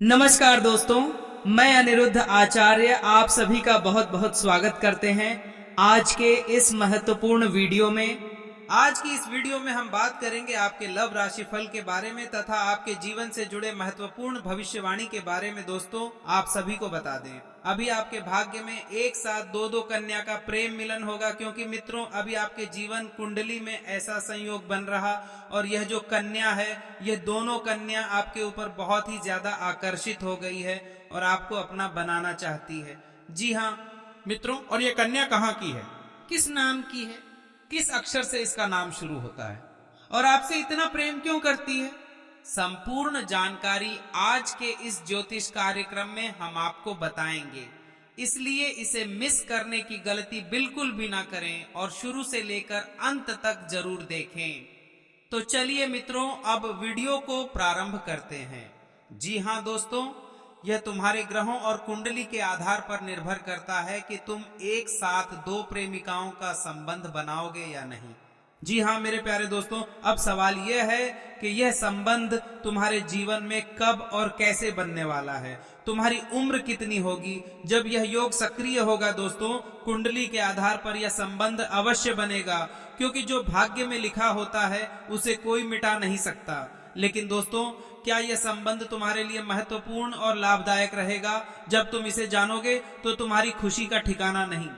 नमस्कार दोस्तों, मैं अनिरुद्ध आचार्य आप सभी का बहुत बहुत स्वागत करते हैं आज के इस महत्वपूर्ण वीडियो में। आज की इस वीडियो में हम बात करेंगे आपके लव राशि फल के बारे में तथा आपके जीवन से जुड़े महत्वपूर्ण भविष्यवाणी के बारे में। दोस्तों, आप सभी को बता दें, अभी आपके भाग्य में एक साथ दो कन्या का प्रेम मिलन होगा, क्योंकि मित्रों अभी आपके जीवन कुंडली में ऐसा संयोग बन रहा और यह जो कन्या है, यह दोनों कन्या आपके ऊपर बहुत ही ज्यादा आकर्षित हो गई है और आपको अपना बनाना चाहती है। जी हाँ मित्रों, और ये कन्या कहाँ की है? किस नाम की है, किस अक्षर से इसका नाम शुरू होता है और आपसे इतना प्रेम क्यों करती है, संपूर्ण जानकारी आज के इस ज्योतिष कार्यक्रम में हम आपको बताएंगे। इसलिए इसे मिस करने की गलती बिल्कुल भी ना करें और शुरू से लेकर अंत तक जरूर देखें। तो चलिए मित्रों, अब वीडियो को प्रारंभ करते हैं। जी हाँ दोस्तों, यह तुम्हारे ग्रहों और कुंडली के आधार पर निर्भर करता है कि तुम एक साथ दो प्रेमिकाओं का संबंध बनाओगे या नहीं। जी हाँ मेरे प्यारे दोस्तों, अब सवाल यह है कि यह संबंध तुम्हारे जीवन में कब और कैसे बनने वाला है, तुम्हारी उम्र कितनी होगी जब यह योग सक्रिय होगा। दोस्तों, कुंडली के आधार पर यह संबंध अवश्य बनेगा, क्योंकि जो भाग्य में लिखा होता है उसे कोई मिटा नहीं सकता। लेकिन दोस्तों, क्या यह संबंध तुम्हारे लिए महत्वपूर्ण और लाभदायक रहेगा? जब तुम इसे जानोगे तो तुम्हारी खुशी का ठिकाना नहीं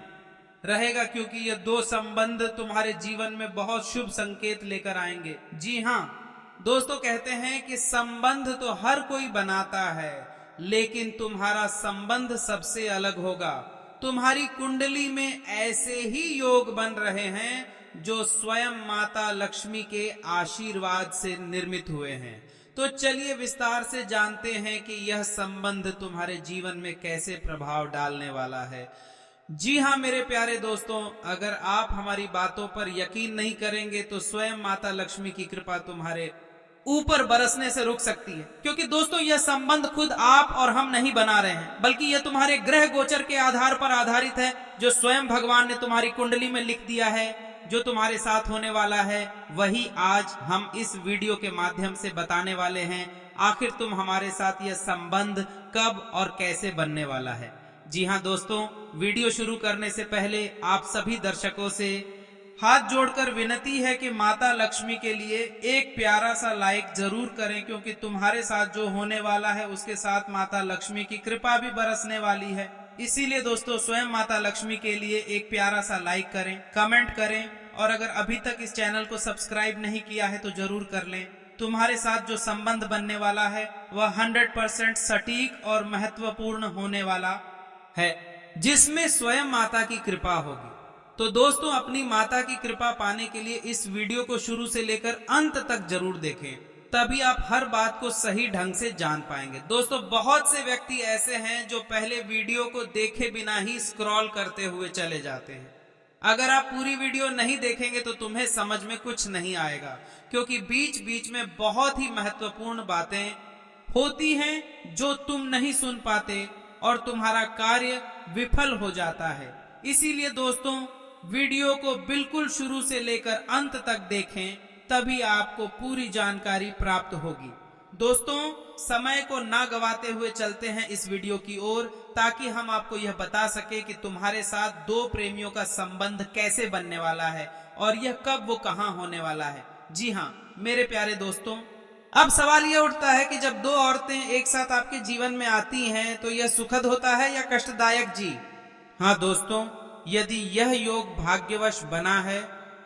रहेगा, क्योंकि ये दो संबंध तुम्हारे जीवन में बहुत शुभ संकेत लेकर आएंगे। जी हाँ दोस्तों, कहते हैं कि संबंध तो हर कोई बनाता है, लेकिन तुम्हारा संबंध सबसे अलग होगा। तुम्हारी कुंडली में ऐसे ही योग बन रहे हैं जो स्वयं माता लक्ष्मी के आशीर्वाद से निर्मित हुए हैं। तो चलिए विस्तार से जानते हैं कि यह संबंध तुम्हारे जीवन में कैसे प्रभाव डालने वाला है। जी हाँ मेरे प्यारे दोस्तों, अगर आप हमारी बातों पर यकीन नहीं करेंगे तो स्वयं माता लक्ष्मी की कृपा तुम्हारे ऊपर बरसने से रुक सकती है, क्योंकि दोस्तों यह संबंध खुद आप और हम नहीं बना रहे हैं, बल्कि यह तुम्हारे ग्रह गोचर के आधार पर आधारित है, जो स्वयं भगवान ने तुम्हारी कुंडली में लिख दिया है। जो तुम्हारे साथ होने वाला है वही आज हम इस वीडियो के माध्यम से बताने वाले हैं। आखिर तुम हमारे साथ यह संबंध कब और कैसे बनने वाला है। जी हाँ दोस्तों, वीडियो शुरू करने से पहले आप सभी दर्शकों से हाथ जोड़कर विनती है कि माता लक्ष्मी के लिए एक प्यारा सा लाइक जरूर करें, क्योंकि तुम्हारे साथ जो होने वाला है उसके साथ माता लक्ष्मी की कृपा भी बरसने वाली है। इसीलिए दोस्तों, स्वयं माता लक्ष्मी के लिए एक प्यारा सा लाइक करें, कमेंट करें, और अगर अभी तक इस चैनल को सब्सक्राइब नहीं किया है तो जरूर कर लें। तुम्हारे साथ जो संबंध बनने वाला है वह 100% सटीक और महत्वपूर्ण होने वाला है, जिसमें स्वयं माता की कृपा होगी। तो दोस्तों, अपनी माता की कृपा पाने के लिए इस वीडियो को शुरू से लेकर अंत तक जरूर देखें, तभी आप हर बात को सही ढंग से जान पाएंगे। दोस्तों, बहुत से व्यक्ति ऐसे हैं जो पहले वीडियो को देखे बिना ही स्क्रॉल करते हुए चले जाते हैं। अगर आप पूरी वीडियो नहीं देखेंगे तो तुम्हें समझ में कुछ नहीं आएगा, क्योंकि बीच बीच में बहुत ही महत्वपूर्ण बातें होती हैं जो तुम नहीं सुन पाते और तुम्हारा कार्य विफल हो जाता है। इसीलिए दोस्तों, वीडियो को बिल्कुल शुरू से लेकर अंत तक देखें, तभी आपको पूरी जानकारी प्राप्त होगी। दोस्तों, समय को ना गवाते हुए चलते हैं इस वीडियो की ओर, ताकि हम आपको यह बता सके कि तुम्हारे साथ दो प्रेमियों का संबंध कैसे बनने वाला है और यह कब वो कहां होने वाला है। जी हाँ मेरे प्यारे दोस्तों, अब सवाल यह उठता है कि जब दो औरतें एक साथ आपके जीवन में आती हैं तो यह सुखद होता है या कष्टदायक। जी हाँ दोस्तों, यदि यह योग भाग्यवश बना है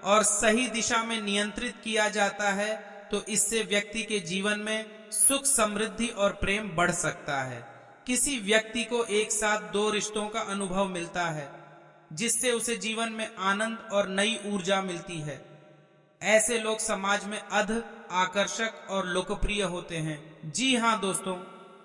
और सही दिशा में नियंत्रित किया जाता है तो इससे व्यक्ति के जीवन में सुख, समृद्धि और प्रेम बढ़ सकता है। किसी व्यक्ति को एक साथ दो रिश्तों का अनुभव मिलता है, जिससे उसे जीवन में आनंद और नई ऊर्जा मिलती है। ऐसे लोग समाज में अद्भुत, आकर्षक और लोकप्रिय होते हैं। जी हाँ दोस्तों,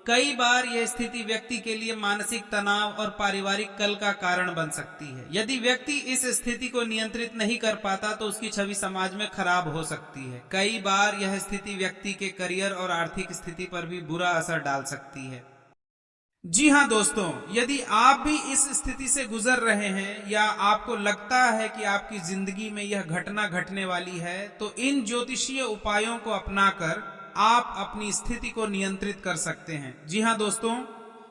कई बार यह स्थिति व्यक्ति के लिए मानसिक तनाव और पारिवारिक कलह का कारण बन सकती है। यदि व्यक्ति इस स्थिति को नियंत्रित नहीं कर पाता तो उसकी छवि समाज में खराब हो सकती है। कई बार यह स्थिति व्यक्ति के करियर और आर्थिक स्थिति पर भी बुरा असर डाल सकती है। जी हाँ दोस्तों, यदि आप भी इस स्थिति से गुजर रहे हैं या आपको लगता है कि आपकी जिंदगी में यह घटना घटने वाली है, तो इन ज्योतिषीय उपायों को अपनाकर आप अपनी स्थिति को नियंत्रित कर सकते हैं। जी हाँ दोस्तों,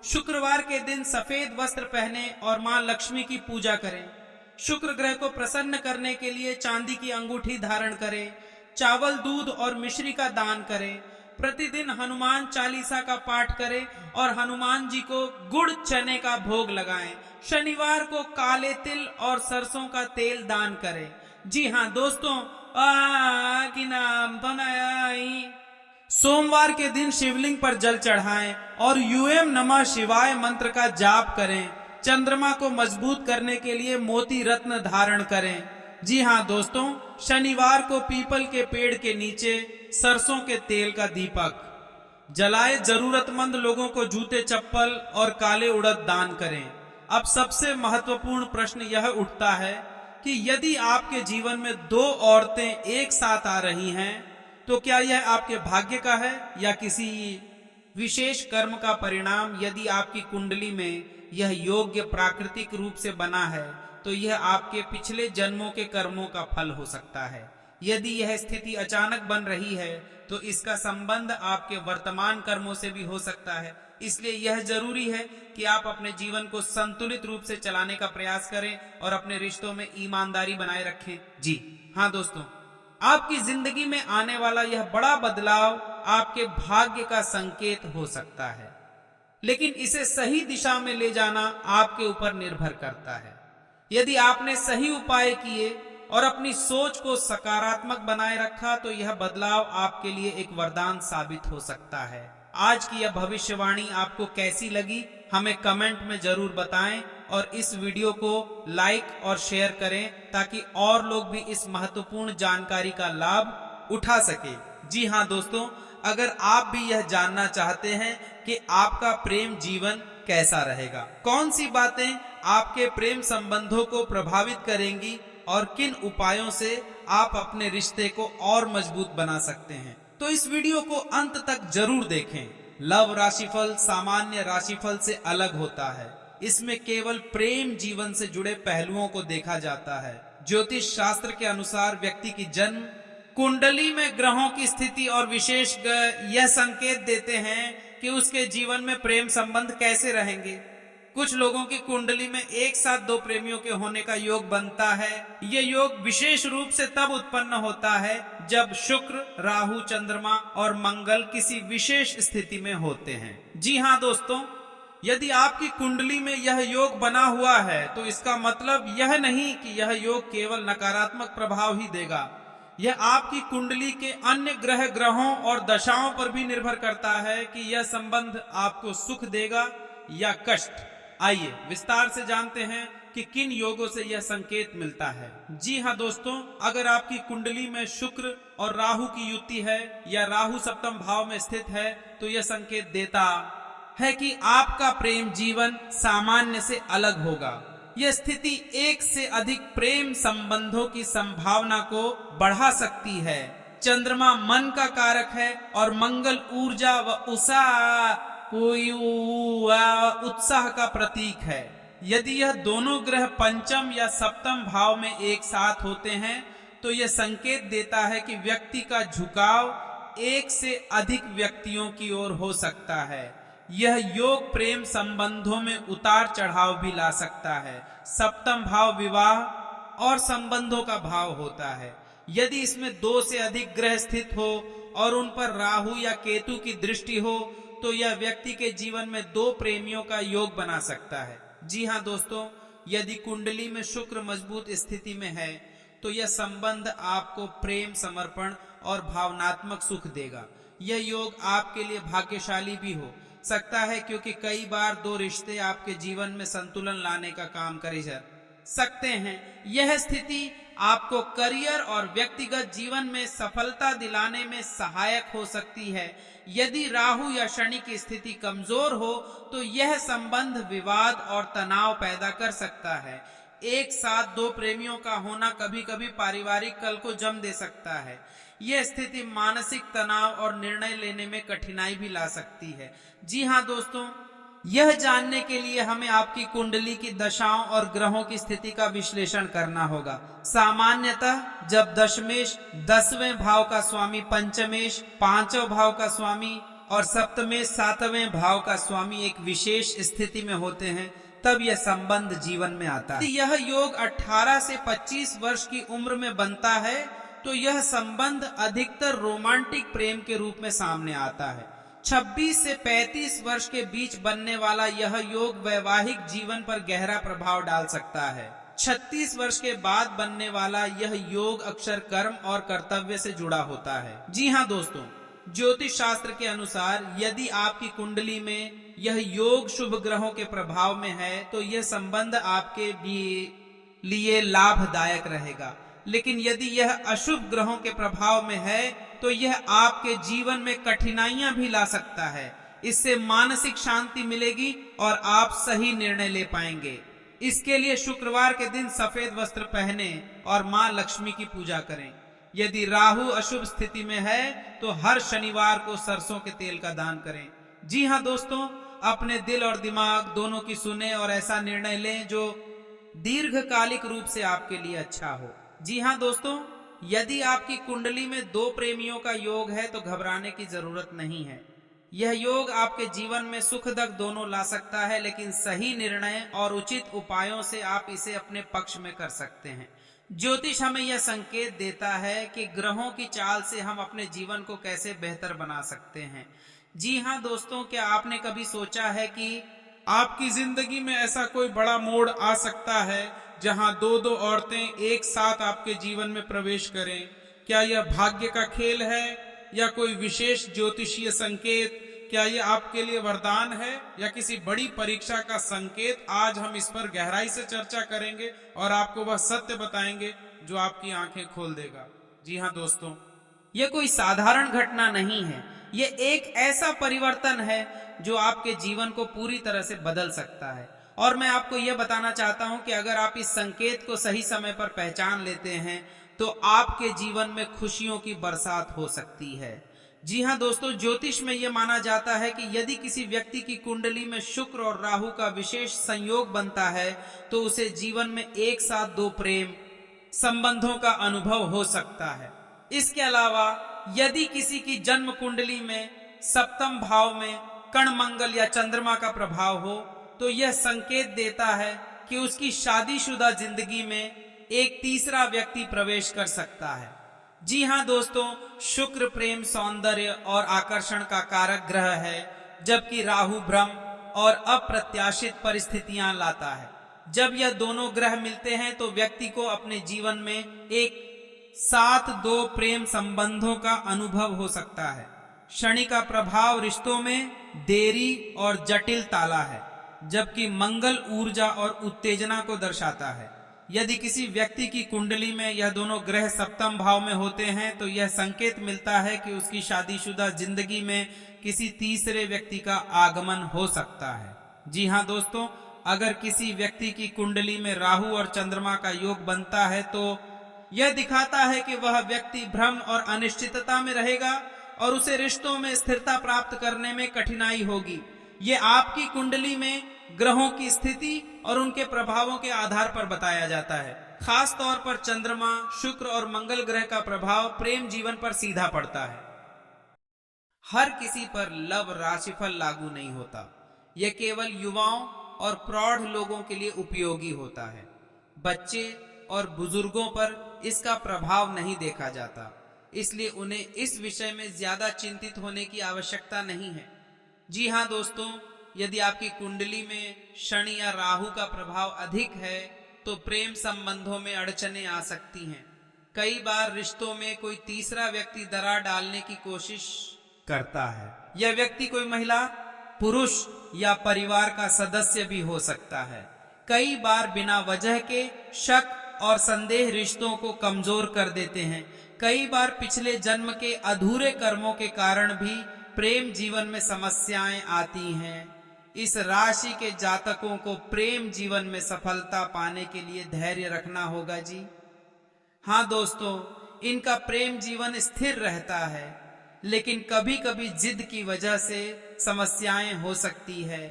शुक्रवार के दिन सफेद वस्त्र पहने और मां लक्ष्मी की पूजा करें। शुक्र ग्रह को प्रसन्न करने के लिए चांदी की अंगूठी धारण करें। चावल, दूध और मिश्री का दान करें। प्रतिदिन हनुमान चालीसा का पाठ करें और हनुमान जी को गुड़ चने का भोग लगाएं। शनिवार को काले तिल और सरसों का तेल दान करें। जी हाँ दोस्तों, की नाम तो नया। सोमवार के दिन शिवलिंग पर जल चढ़ाएं और यूएम नमः शिवाय मंत्र का जाप करें। चंद्रमा को मजबूत करने के लिए मोती रत्न धारण करें। जी हाँ दोस्तों, शनिवार को पीपल के पेड़ के नीचे सरसों के तेल का दीपक जलाए। जरूरतमंद लोगों को जूते, चप्पल और काले उड़द दान करें। अब सबसे महत्वपूर्ण प्रश्न यह उठता है कि यदि आपके जीवन में दो औरतें एक साथ आ रही हैं, तो क्या यह आपके भाग्य का है या किसी विशेष कर्म का परिणाम? यदि आपकी कुंडली में यह योग्य प्राकृतिक रूप से बना है, तो यह आपके पिछले जन्मों के कर्मों का फल हो सकता है। यदि यह स्थिति अचानक बन रही है, तो इसका संबंध आपके वर्तमान कर्मों से भी हो सकता है। इसलिए यह जरूरी है कि आप अपने जीवन को संतुलित रूप से चलाने का प्रयास करें और अपने रिश्तों में ईमानदारी बनाए रखें। जी हाँ दोस्तों, आपकी जिंदगी में आने वाला यह बड़ा बदलाव आपके भाग्य का संकेत हो सकता है, लेकिन इसे सही दिशा में ले जाना आपके ऊपर निर्भर करता है। यदि आपने सही उपाय किए और अपनी सोच को सकारात्मक बनाए रखा, तो यह बदलाव आपके लिए एक वरदान साबित हो सकता है। आज की यह भविष्यवाणी आपको कैसी लगी, हमें कमेंट में जरूर बताएं और इस वीडियो को लाइक और शेयर करें ताकि और लोग भी इस महत्वपूर्ण जानकारी का लाभ उठा सके। जी हाँ दोस्तों, अगर आप भी यह जानना चाहते हैं कि आपका प्रेम जीवन कैसा रहेगा, कौन सी बातें आपके प्रेम संबंधों को प्रभावित करेंगी और किन उपायों से आप अपने रिश्ते को और मजबूत बना सकते हैं, तो इस वीडियो को अंत तक जरूर देखें। लव राशिफल सामान्य राशिफल से अलग होता है। इसमें केवल प्रेम जीवन से जुड़े पहलुओं को देखा जाता है। ज्योतिष शास्त्र के अनुसार व्यक्ति की जन्म कुंडली में ग्रहों की स्थिति और विशेष यह संकेत देते हैं कि उसके जीवन में प्रेम संबंध कैसे रहेंगे। कुछ लोगों की कुंडली में एक साथ दो प्रेमियों के होने का योग बनता है। यह योग विशेष रूप से तब उत्पन्न होता है जब शुक्र, राहु, चंद्रमा और मंगल किसी विशेष स्थिति में होते हैं। जी हाँ दोस्तों, यदि आपकी कुंडली में यह योग बना हुआ है, तो इसका मतलब यह नहीं कि यह योग केवल नकारात्मक प्रभाव ही देगा। यह आपकी कुंडली के अन्य ग्रहों और दशाओं पर भी निर्भर करता है कि यह संबंध आपको सुख देगा या कष्ट। आइए विस्तार से जानते हैं कि किन योगों से यह संकेत मिलता है। जी हाँ दोस्तों, अगर आपकी कुंडली में शुक्र और राहु की युति है या राहु सप्तम भाव में स्थित है, तो यह संकेत देता है कि आपका प्रेम जीवन सामान्य से अलग होगा। यह स्थिति एक से अधिक प्रेम संबंधों की संभावना को बढ़ा सकती है। चंद्रमा मन का कारक है और मंगल ऊर्जा व उत्साह का प्रतीक है। यदि यह दोनों ग्रह पंचम या सप्तम भाव में एक साथ होते हैं, तो यह संकेत देता है कि व्यक्ति का झुकाव एक से अधिक व्यक्तियों की ओर हो सकता है। यह योग प्रेम संबंधों में उतार चढ़ाव भी ला सकता है। सप्तम भाव विवाह और संबंधों का भाव होता है। यदि इसमें दो से अधिक ग्रह स्थित हो और उन पर राहु या केतु की दृष्टि हो, तो यह व्यक्ति के जीवन में दो प्रेमियों का योग बना सकता है। जी हाँ दोस्तों, यदि कुंडली में शुक्र मजबूत स्थिति में है, तो यह संबंध आपको प्रेम, समर्पण और भावनात्मक सुख देगा। यह योग आपके लिए भाग्यशाली भी हो सकता है, क्योंकि कई बार दो रिश्ते आपके जीवन में संतुलन लाने का काम कर सकते हैं। यह स्थिति आपको करियर और व्यक्तिगत जीवन में सफलता दिलाने में सहायक हो सकती है। यदि राहु या शनि की स्थिति कमजोर हो, तो यह संबंध विवाद और तनाव पैदा कर सकता है। एक साथ दो प्रेमियों का होना कभी कभी पारिवारिक कल को जम दे सकता है। यह स्थिति मानसिक तनाव और निर्णय लेने में कठिनाई भी ला सकती है। जी हाँ दोस्तों, यह जानने के लिए हमें आपकी कुंडली की दशाओं और ग्रहों की स्थिति का विश्लेषण करना होगा। सामान्यतः जब दशमेश 10वें भाव का स्वामी, पंचमेश 5वें भाव का स्वामी और सप्तमेश 7वें भाव का स्वामी एक विशेष स्थिति में होते हैं, तब यह संबंध जीवन में आता है। यह योग 18 से 25 वर्ष की उम्र में बनता है तो यह संबंध अधिकतर रोमांटिक प्रेम के रूप में सामने आता है। 26 से 35 वर्ष के बीच बनने वाला यह योग वैवाहिक जीवन पर गहरा प्रभाव डाल सकता है। 36 वर्ष के बाद बनने वाला यह योग अक्षर कर्म और कर्तव्य से जुड़ा होता है। जी हाँ दोस्तों, ज्योतिष शास्त्र के अनुसार यदि आपकी कुंडली में यह योग शुभ ग्रहों के प्रभाव में है तो यह संबंध आपके लिए लाभदायक रहेगा, लेकिन यदि यह अशुभ ग्रहों के प्रभाव में है तो यह आपके जीवन में कठिनाइयां भी ला सकता है। इससे मानसिक शांति मिलेगी और आप सही निर्णय ले पाएंगे। इसके लिए शुक्रवार के दिन सफेद वस्त्र पहने और मां लक्ष्मी की पूजा करें। यदि राहु अशुभ स्थिति में है तो हर शनिवार को सरसों के तेल का दान करें। जी हाँ दोस्तों, अपने दिल और दिमाग दोनों की सुने और ऐसा निर्णय लें जो दीर्घकालिक रूप से आपके लिए अच्छा हो। जी हाँ दोस्तों, यदि आपकी कुंडली में दो प्रेमियों का योग है तो घबराने की जरूरत नहीं है। यह योग आपके जीवन में सुख दुख दोनों ला सकता है, लेकिन सही निर्णय और उचित उपायों से आप इसे अपने पक्ष में कर सकते हैं। ज्योतिष हमें यह संकेत देता है कि ग्रहों की चाल से हम अपने जीवन को कैसे बेहतर बना सकते हैं। जी हाँ दोस्तों, क्या आपने कभी सोचा है कि आपकी जिंदगी में ऐसा कोई बड़ा मोड़ आ सकता है जहां दो दो औरतें एक साथ आपके जीवन में प्रवेश करें? क्या यह भाग्य का खेल है या कोई विशेष ज्योतिषीय संकेत? क्या यह आपके लिए वरदान है या किसी बड़ी परीक्षा का संकेत? आज हम इस पर गहराई से चर्चा करेंगे और आपको वह सत्य बताएंगे जो आपकी आंखें खोल देगा। जी हाँ दोस्तों, यह कोई साधारण घटना नहीं है। यह एक ऐसा परिवर्तन है जो आपके जीवन को पूरी तरह से बदल सकता है। और मैं आपको यह बताना चाहता हूं कि अगर आप इस संकेत को सही समय पर पहचान लेते हैं तो आपके जीवन में खुशियों की बरसात हो सकती है। जी हाँ दोस्तों, ज्योतिष में यह माना जाता है कि यदि किसी व्यक्ति की कुंडली में शुक्र और राहु का विशेष संयोग बनता है तो उसे जीवन में एक साथ दो प्रेम संबंधों का अनुभव हो सकता है। इसके अलावा यदि किसी की जन्म कुंडली में सप्तम भाव में कण मंगल या चंद्रमा का प्रभाव हो तो यह संकेत देता है कि उसकी शादीशुदा जिंदगी में एक तीसरा व्यक्ति प्रवेश कर सकता है। जी हाँ दोस्तों, शुक्र प्रेम, सौंदर्य और आकर्षण का कारक ग्रह है, जबकि राहु भ्रम और अप्रत्याशित परिस्थितियां लाता है। जब यह दोनों ग्रह मिलते हैं तो व्यक्ति को अपने जीवन में एक साथ दो प्रेम संबंधों का अनुभव हो सकता है। शनि का प्रभाव रिश्तों में देरी और जटिल ताला है, जबकि मंगल ऊर्जा और उत्तेजना को दर्शाता है। यदि किसी व्यक्ति की कुंडली में यह दोनों ग्रह सप्तम भाव में होते हैं तो यह संकेत मिलता है कि उसकी शादीशुदा जिंदगी में किसी तीसरे व्यक्ति का आगमन हो सकता है। जी हाँ दोस्तों, अगर किसी व्यक्ति की कुंडली में राहु और चंद्रमा का योग बनता है तो यह दिखाता है कि वह व्यक्ति भ्रम और अनिश्चितता में रहेगा और उसे रिश्तों में स्थिरता प्राप्त करने में कठिनाई होगी। ये आपकी कुंडली में ग्रहों की स्थिति और उनके प्रभावों के आधार पर बताया जाता है। खास तौर पर चंद्रमा, शुक्र और मंगल ग्रह का प्रभाव प्रेम जीवन पर सीधा पड़ता है। हर किसी पर लव राशिफल लागू नहीं होता। यह केवल युवाओं और प्रौढ़ लोगों के लिए उपयोगी होता है। बच्चे और बुजुर्गों पर इसका प्रभाव नहीं देखा जाता, इसलिए उन्हें इस विषय में ज्यादा चिंतित होने की आवश्यकता नहीं है। जी हाँ दोस्तों, यदि आपकी कुंडली में शनि या राहु का प्रभाव अधिक है तो प्रेम संबंधों में अड़चनें आ सकती हैं। कई बार रिश्तों में कोई तीसरा व्यक्ति दरार डालने की कोशिश करता है। यह व्यक्ति कोई महिला, पुरुष या परिवार का सदस्य भी हो सकता है। कई बार बिना वजह के शक और संदेह रिश्तों को कमजोर कर देते हैं। कई बार पिछले जन्म के अधूरे कर्मों के कारण भी प्रेम जीवन में समस्याएं आती हैं। इस राशि के जातकों को प्रेम जीवन में सफलता पाने के लिए धैर्य रखना होगा जी। हाँ दोस्तों, इनका प्रेम जीवन स्थिर रहता है, लेकिन कभी कभी जिद की वजह से समस्याएं हो सकती है।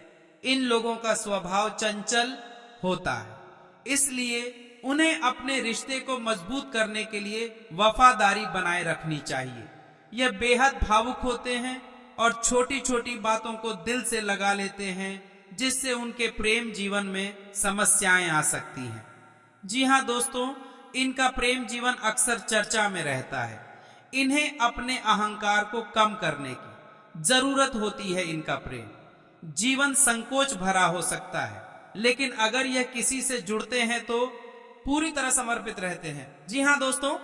इन लोगों का स्वभाव चंचल होता है, इसलिए उन्हें अपने रिश्ते को मजबूत करने के लिए वफादारी बनाए रखनी चाहिए। यह बेहद भावुक होते हैं और छोटी छोटी बातों को दिल से लगा लेते हैं, जिससे उनके प्रेम जीवन में समस्याएं आ सकती हैं। जी हाँ दोस्तों, इनका प्रेम जीवन अक्सर चर्चा में रहता है। इन्हें अपने अहंकार को कम करने की जरूरत होती है। इनका प्रेम जीवन संकोच भरा हो सकता है, लेकिन अगर यह किसी से जुड़ते हैं तो पूरी तरह समर्पित रहते हैं। जी हाँ दोस्तों,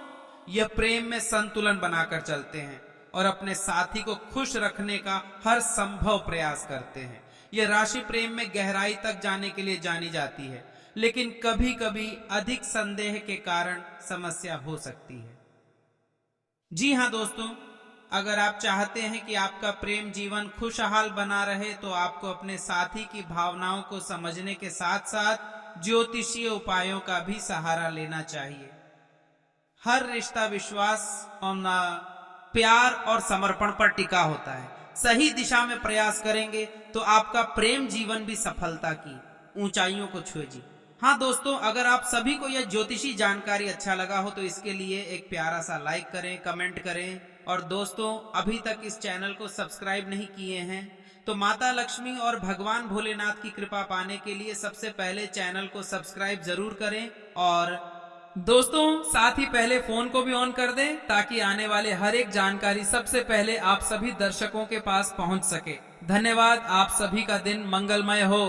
यह प्रेम में संतुलन बनाकर चलते हैं और अपने साथी को खुश रखने का हर संभव प्रयास करते हैं। यह राशि प्रेम में गहराई तक जाने के लिए जानी जाती है, लेकिन कभी कभी अधिक संदेह के कारण समस्या हो सकती है। जी हाँ दोस्तों, अगर आप चाहते हैं कि आपका प्रेम जीवन खुशहाल बना रहे तो आपको अपने साथी की भावनाओं को समझने के साथ साथ ज्योतिषीय उपायों का भी सहारा लेना चाहिए। हर रिश्ता विश्वास और प्यार और समर्पण पर टिका होता है। सही दिशा में प्रयास करेंगे तो आपका प्रेम जीवन भी सफलता की ऊंचाइयों को छुएगी। हाँ दोस्तों, अगर आप सभी को यह ज्योतिषी जानकारी अच्छा लगा हो तो इसके लिए एक प्यारा सा लाइक करें, कमेंट करें। और दोस्तों, अभी तक इस चैनल को सब्सक्राइब नहीं किए हैं तो माता लक्ष्मी और भगवान भोलेनाथ की कृपा पाने के लिए सबसे पहले चैनल को सब्सक्राइब जरूर करें। और दोस्तों, साथ ही पहले फोन को भी ऑन कर दें ताकि आने वाले हर एक जानकारी सबसे पहले आप सभी दर्शकों के पास पहुंच सके। धन्यवाद। आप सभी का दिन मंगलमय हो।